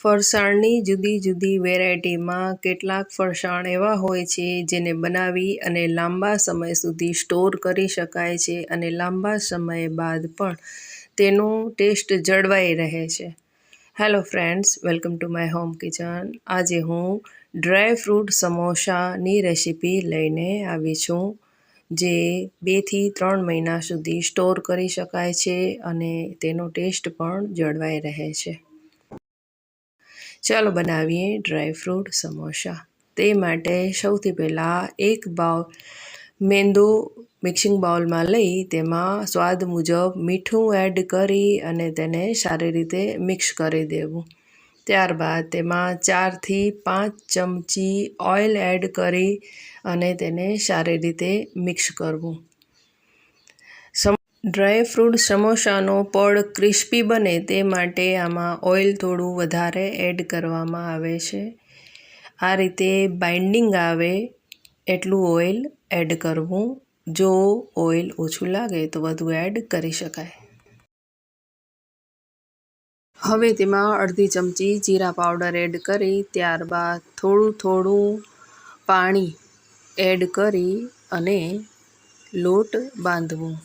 ફરસાણની જુદી જુદી વેરાયટીમાં કેટલાક ફરસાણ એવા હોય છે જેને બનાવી અને લાંબા સમય સુધી સ્ટોર કરી શકાય છે અને લાંબા સમય બાદ પણ તેનો ટેસ્ટ જળવાઈ રહે છે. Hello friends, welcome to my home kitchen. આજે હું ડ્રાય ફ્રૂટ સમોસાની રેસીપી લઈને આવી છું, જે 2 થી 3 મહિના સુધી સ્ટોર કરી શકાય છે અને તેનો ટેસ્ટ પણ જળવાઈ રહે છે. ચાલો બનાવીએ ડ્રાય ફ્રૂટ સમોસા. તે માટે સૌથી પહેલાં એક બાઉલ મેંદો મિક્સિંગ બાઉલમાં લઈ તેમાં સ્વાદ મુજબ મીઠું એડ કરી અને તેને સારી રીતે મિક્સ કરી દેવું. ત્યારબાદ તેમાં 4 થી 5 ચમચી ઓઇલ એડ કરી અને તેને સારી રીતે મિક્સ કરવું. ડ્રાય ફ્રૂટ સમોસાનો પડ ક્રિસ્પી બને તે માટે આમાં ઓઇલ થોડું વધારે એડ કરવામાં આવે છે. આ રીતે બાઇન્ડિંગ આવે એટલું ઓઇલ એડ કરવું. જો ઓઇલ ઓછું લાગે તો વધુ એડ કરી શકાય. હવે તેમાં અડધી ચમચી જીરા પાવડર એડ કરી ત્યારબાદ થોડું પાણી એડ કરી અને લોટ બાંધવું.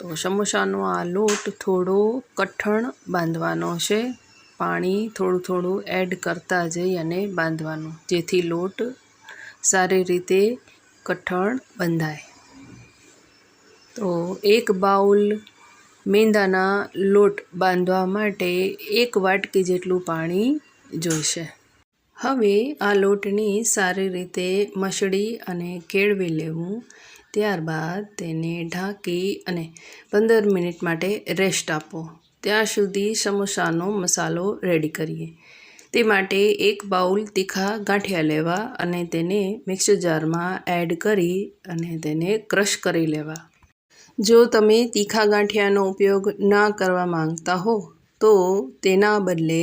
તો સમોસાનો આ લોટ થોડો કઠણ બાંધવાનો છે. પાણી થોડું એડ કરતા જઈ અને બાંધવાનું, જેથી લોટ સારી રીતે કઠણ બંધાય. તો 1 બાઉલ મેંદાના લોટ બાંધવા માટે 1 વાટકી જેટલું પાણી જોઈશે. હવે આ લોટને સારી રીતે મસળી અને કેળવી લેવું. ત્યારબાદ તેને ઢાંકી અને 15 મિનિટ માટે રેસ્ટ આપો. ત્યાં સુધી સમોસાનો મસાલો રેડી કરીએ. તે માટે 1 બાઉલ તીખા ગાંઠિયા લેવા અને તેને મિક્સર જારમાં એડ કરી અને તેને ક્રશ કરી લેવા. જો તમે તીખા ગાંઠિયાનો ઉપયોગ ના કરવા માંગતા હો તો તેના બદલે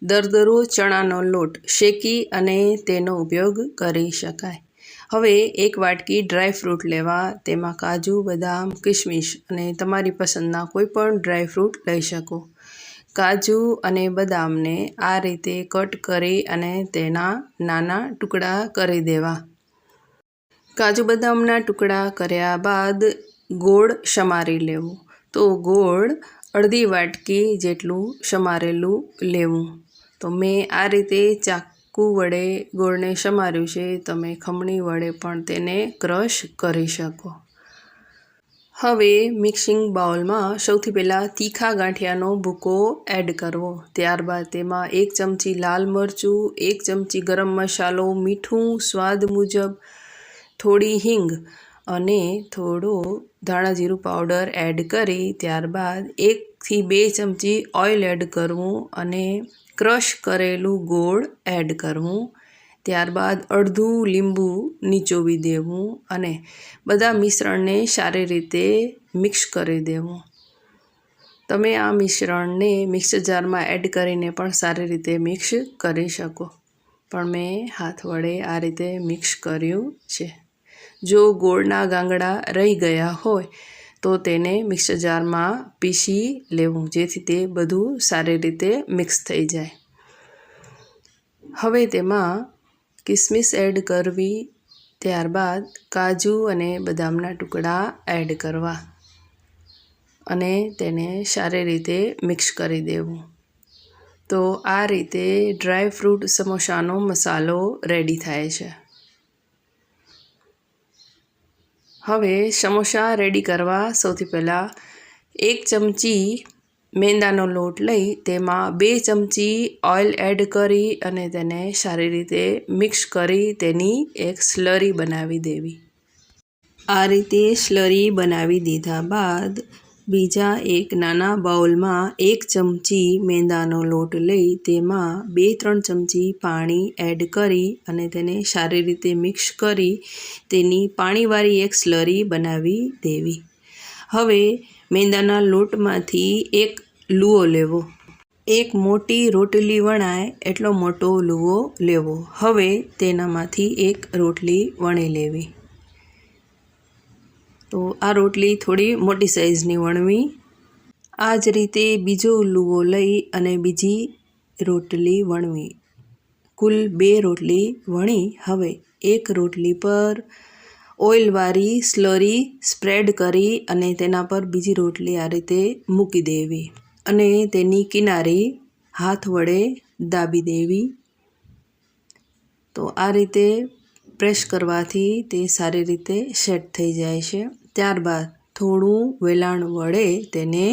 દરદરો ચણાનો લોટ શેકી અને તેનો ઉપયોગ કરી શકાય. હવે 1 વાટકી ડ્રાય ફ્રૂટ લેવા, તેમાં કાજુ, બદામ, કિશમિશ અને તમારી પસંદના કોઈ પણ ડ્રાય ફ્રૂટ લઈ શકો. કાજુ અને બદામને આ રીતે કટ કરી અને તેના નાના ટુકડા કરી દેવા. કાજુ બદામના ટુકડા કર્યા બાદ ગોળ સમારી લેવું. તો ગોળ અડધી વાટકી જેટલું સમારેલું લેવું. તો મેં આ રીતે ચાકુ વડે ગોળને સમાર્યું છે. તમે ખમણી વડે પણ તેને ક્રશ કરી શકો. હવે મિક્સિંગ બાઉલમાં સૌથી પહેલાં તીખા ગાંઠિયાનો ભૂકો એડ કરવો. ત્યારબાદ તેમાં 1 ચમચી લાલ મરચું, 1 ચમચી ગરમ મસાલો, મીઠું સ્વાદ મુજબ, થોડી હિંગ અને થોડો ધાણા જીરું પાવડર એડ કરી ત્યારબાદ 1 થી 2 ચમચી ઓઇલ એડ કરવું અને ક્રશ કરેલું ગોળ એડ કરવું. ત્યારબાદ અડધું લીંબુ નીચોવી દેવું અને બધા મિશ્રણને સારી રીતે મિક્સ કરી દેવું. તમે આ મિશ્રણને મિક્સર જારમાં એડ કરીને પણ સારી રીતે મિક્સ કરી શકો, પણ મેં હાથ વડે આ રીતે મિક્સ કર્યું છે. જો ગોળના ગાંગડા રહી ગયા હોય તો તેને મિક્સર જારમાં પીસી લેવું, જેથી તે બધું સારી રીતે મિક્સ થઈ જાય. હવે તેમાં કિસમિસ એડ કરવી. ત્યારબાદ કાજુ અને બદામના ટુકડા એડ કરવા અને તેને સારી રીતે મિક્સ કરી દેવું. તો આ રીતે ડ્રાય ફ્રૂટ સમોસાનો મસાલો રેડી થાય છે. હવે સમોસા રેડી કરવા સૌથી પહેલાં 1 ચમચી મેંદાનો લોટ લઈ તેમાં 2 ચમચી ઓઇલ એડ કરી અને તેને સારી રીતે મિક્સ કરી તેની એક સ્લરી બનાવી દેવી. આ રીતે સ્લરી બનાવી દીધા બાદ બીજા એક નાના બાઉલમાં 1 ચમચી મેંદાનો લોટ લઈ તેમાં 2-3 ચમચી પાણી એડ કરી અને તેને સારી રીતે મિક્સ કરી તેની પાણીવાળી એક સ્લરી બનાવી દેવી. હવે મેંદાના લોટમાંથી એક લુઓ લેવો. એક મોટી રોટલી વણાય એટલો મોટો લુઓ લેવો. હવે તેનામાંથી એક રોટલી વણી લેવી. તો આ રોટલી થોડી મોટી સાઇઝની વણવી. આ જ રીતે બીજો લુઓ લઈ અને બીજી રોટલી વણવી. કુલ 2 રોટલી વણી. હવે 1 રોટલી પર ઓઇલવાળી સ્લરી સ્પ્રેડ કરી અને તેના પર બીજી રોટલી આ રીતે મૂકી દેવી અને તેની કિનારી હાથ વડે દાબી દેવી. તો આ રીતે પ્રેસ કરવાથી તે સારી રીતે સેટ થઈ જાય છે. ત્યારબાદ થોડું વેલણ વડે તેને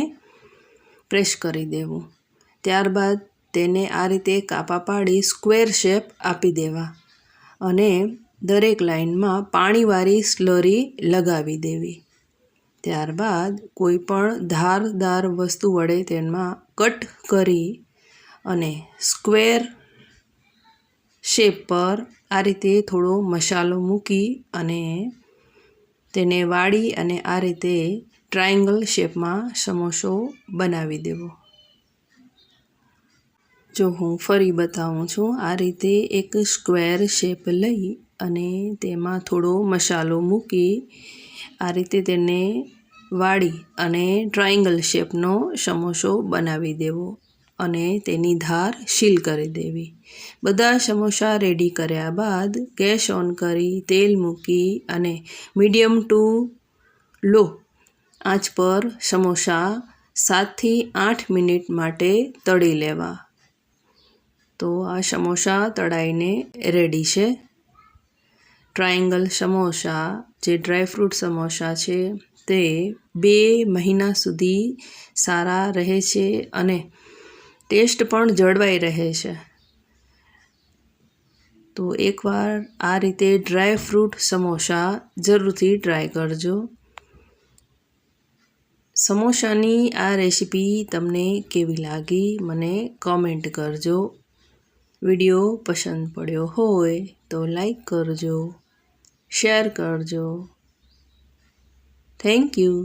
પ્રેસ કરી દેવું. ત્યારબાદ તેને આ રીતે કાપા પાડી સ્ક્વેર શેપ આપી દેવા અને દરેક લાઇનમાં પાણીવાળી સ્લરી લગાવી દેવી. ત્યારબાદ કોઈ પણ ધારદાર વસ્તુ વડે તેમાં કટ કરી અને સ્ક્વેર શેપ પર આ રીતે થોડો મસાલો મૂકી અને તેને વાળી અને આ રીતે ટ્રાયેંગલ શેપમાં સમોસો બનાવી દેવો. જો હું ફરી બતાવું છું, આ રીતે એક સ્ક્વેર શેપ લઈ અને તેમાં થોડો મસાલો મૂકી આ રીતે તેને વાળી અને ટ્રાયેંગલ શેપનો સમોસો બનાવી દેવો અને તેની ધાર સીલ કરી દેવી. બધા સમોસા રેડી કર્યા બાદ ગેસ ઓન કરી તેલ મૂકી અને મીડિયમ ટુ લો આંચ પર સમોસા 7 થી 8 મિનિટ માટે તળી લેવા. તો આ સમોસા તળાઈને રેડી છે. ટ્રાયેંગલ સમોસા જે ડ્રાયફ્રૂટ સમોસા છે તે 2 મહિના સુધી સારા રહે છે અને ટેસ્ટ પણ જળવાઈ રહે છે. તો એકવાર આ રીતે ડ્રાયફ્રૂટ સમોસા જરૂરથી ટ્રાય કરજો. સમોસાની આ રેસીપી તમને કેવી લાગી મને કોમેન્ટ કરજો. વિડીયો પસંદ પડ્યો હોય તો લાઈક કરજો, શેર કરજો. Thank you.